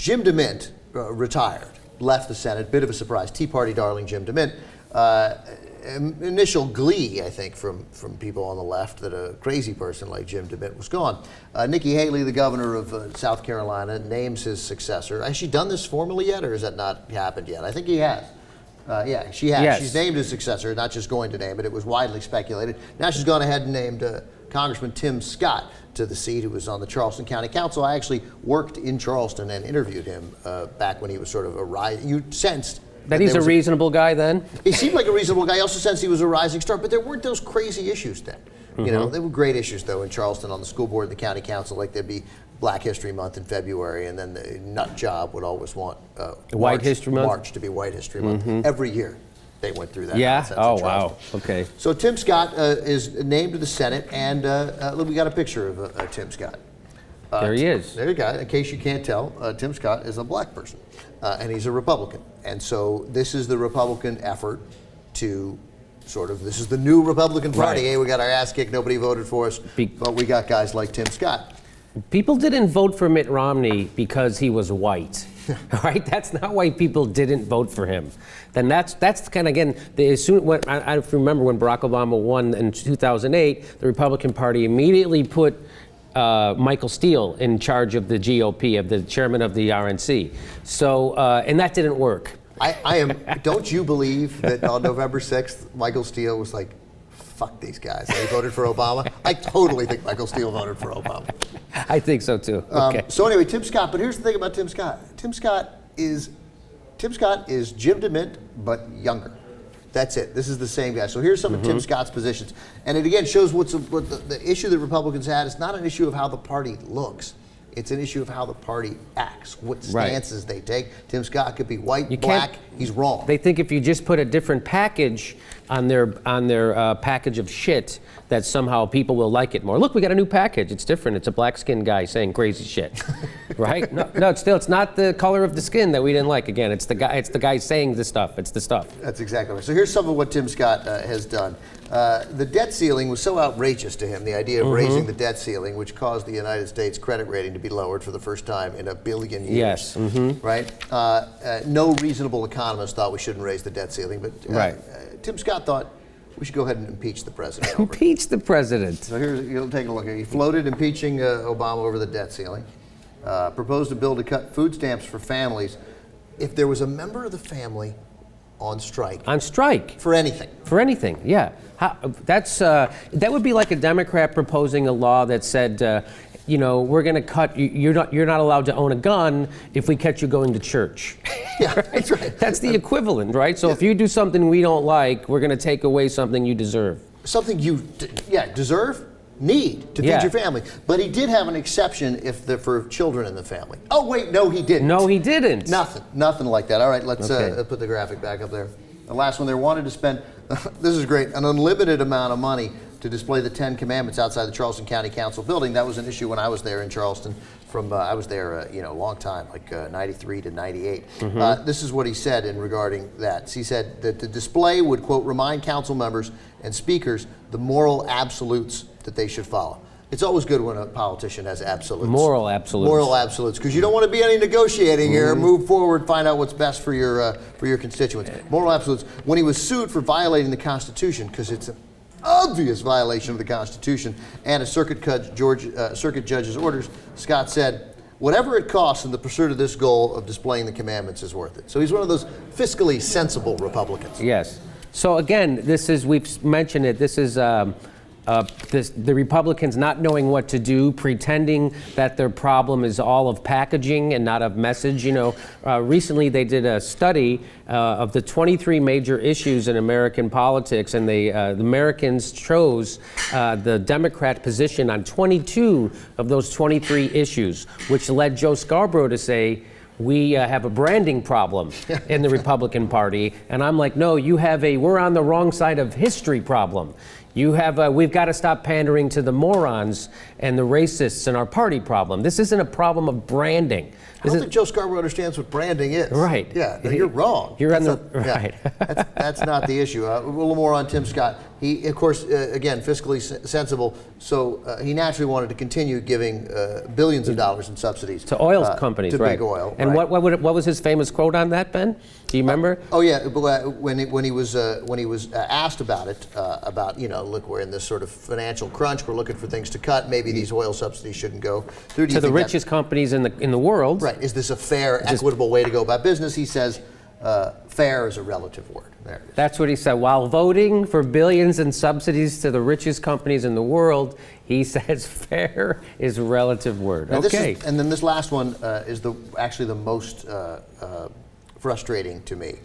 Jim Demint retired, left the Senate, bit of a surprise. Tea Party darling Jim Demint. Initial glee, I think, from people on the left that a crazy person like Jim Demint was gone. Nikki Haley, the governor of South Carolina, names his successor. Has she done this formally yet, or has that not happened yet? I think he has. Yeah, she has. Yes. She's named his successor, not just going to name it. It was widely speculated. Now she's gone ahead and named Congressman Tim Scott to the seat, who was on the Charleston County Council. I actually worked in Charleston and interviewed him back when he was sort of a rising. You sensed that he's a reasonable guy then? He seemed like a reasonable guy. I also sensed he was a rising star, but there weren't those crazy issues then. You know, there were great issues, though, in Charleston on the school board and the county council, like there'd be Black History Month in February, and then the nut job would always want White History Month? March to be White History Month. Every year they went through that. Yeah? nonsense Oh, in Charleston. wow. Okay. So Tim Scott is named to the Senate, and look, we got a picture of Tim Scott. There he is. There you go. In case you can't tell, Tim Scott is a black person, and he's a Republican. And so this is the Republican effort to sort of, this is the new Republican Party. Right. Hey, we got our ass kicked, nobody voted for us, but we got guys like Tim Scott. People didn't vote for Mitt Romney because he was white, right? That's not why people didn't vote for him. Then that's kind of, again, I remember when Barack Obama won in 2008, the Republican Party immediately put Michael Steele in charge of the GOP, of the chairman of the RNC. So, and that didn't work. Don't you believe that on November 6th, Michael Steele was like, fuck these guys. They voted for Obama. I totally think Michael Steele voted for Obama. I think so too. Okay. So anyway, Tim Scott, but here's the thing about Tim Scott. Tim Scott is Jim Demint, but younger. That's it. This is the same guy. So here's some of Tim Scott's positions. And it again shows what the issue that Republicans had is not an issue of how the party looks. It's an issue of how the party acts, what stances they take. Tim Scott could be white, black. He's wrong. They think if you just put a different package on their package of shit, that somehow people will like it more. Look, we got a new package. It's different. It's a black-skinned guy saying crazy shit, right? No, it's not the color of the skin that we didn't like. Again, it's the guy saying the stuff. It's the stuff. That's exactly right. So here's some of what Tim Scott has done. The debt ceiling was so outrageous to him, the idea of raising the debt ceiling, which caused the United States credit rating to be lowered for the first time in a billion years. Yes. Right? No reasonable economist thought we shouldn't raise the debt ceiling, but Tim Scott thought we should go ahead and impeach the president. Impeach the president. So here's, you'll take a look. He floated impeaching Obama over the debt ceiling. Proposed a bill to cut food stamps for families if there was a member of the family on strike. On strike. For anything. For anything, yeah. That would be like a Democrat proposing a law that said, we're going to cut. You're not allowed to own a gun if we catch you going to church. Yeah, that's right. That's the equivalent, right? So if you do something we don't like, we're going to take away something you deserve. Something you, deserve, need to feed your family. But he did have an exception for children in the family. Oh wait, no, he didn't. No, he didn't. Nothing like that. All right, let's put the graphic back up there. The last one, they wanted to spend, this is great, an unlimited amount of money to display the 10 Commandments outside the Charleston County Council building. That was an issue when I was there in Charleston. I was there, a long time, like 93 to 98. This is what he said in regarding that. He said that the display would, quote, remind council members and speakers the moral absolutes that they should follow. It's always good when a politician has absolutes. Moral absolutes. Moral absolutes, because you don't want to be any negotiating here. Move forward, find out what's best for your constituents. Moral absolutes. When he was sued for violating the Constitution, because it's an obvious violation of the Constitution and a circuit judge's orders, Scott said, whatever it costs in the pursuit of this goal of displaying the commandments is worth it. So he's one of those fiscally sensible Republicans. Yes. So again, we've mentioned it, this is the Republicans not knowing what to do, pretending that their problem is all of packaging and not of message. Recently they did a study of the 23 major issues in American politics, and the Americans chose the Democrat position on 22 of those 23 issues, which led Joe Scarborough to say, we have a branding problem in the Republican Party. And I'm like, no, we're on the wrong side of history problem. We've got to stop pandering to the morons and the racists in our party problem. This isn't a problem of branding. I don't think Joe Scarborough understands what branding is. Right. Yeah, you're wrong. Right. That's not the issue. A little more on Tim Scott. He, of course, again, fiscally sensible, so he naturally wanted to continue giving billions of dollars in subsidies to oil companies, to right? big oil. And right. what was his famous quote on that, Ben? Do you remember? Oh yeah, when he was asked about it, about look, we're in this sort of financial crunch, we're looking for things to cut, maybe these oil subsidies shouldn't go through. To the richest companies in the world. Right? Is this a fair, equitable way to go about business? He says, fair is a relative word. There it is. That's what he said. While voting for billions in subsidies to the richest companies in the world, he says fair is a relative word. Now, okay. And then this last one is actually the most frustrating to me,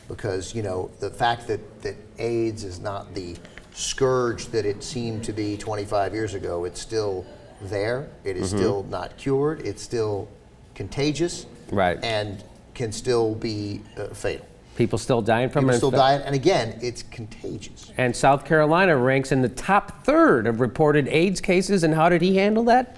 because the fact that AIDS is not the scourge that it seemed to be 25 years ago. It's still there. It is still not cured. It's still contagious. Right. And can still be fatal. People still dying from it. People still dying, and again, it's contagious. And South Carolina ranks in the top third of reported AIDS cases. And how did he handle that?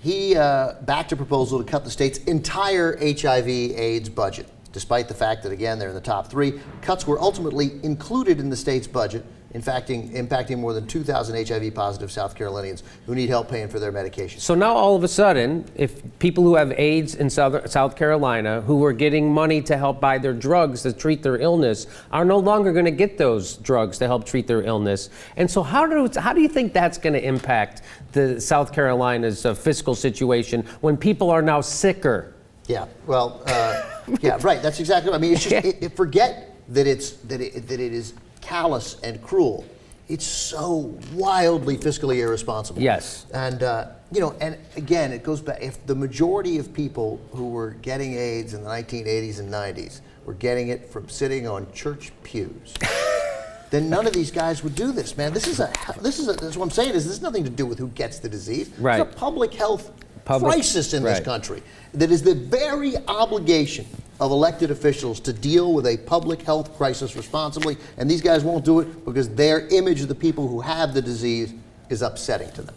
He backed a proposal to cut the state's entire HIV/AIDS budget, despite the fact that, again, they're in the top three. Cuts were ultimately included in the state's budget, impacting more than 2,000 HIV-positive South Carolinians who need help paying for their medications. So now all of a sudden, if people who have AIDS in South Carolina who were getting money to help buy their drugs to treat their illness are no longer going to get those drugs to help treat their illness. And so how do you think that's going to impact the South Carolina's fiscal situation when people are now sicker? Yeah, well, yeah, right. That's exactly what I mean. It's just forget that it is callous and cruel. It's so wildly fiscally irresponsible. Yes. And and again, it goes back. If the majority of people who were getting AIDS in the 1980s and 90s were getting it from sitting on church pews, then none of these guys would do this, man. That's what I'm saying is this has nothing to do with who gets the disease. Right. It's a public health crisis in this country. That is the very obligation of elected officials to deal with a public health crisis responsibly, and these guys won't do it because their image of the people who have the disease is upsetting to them.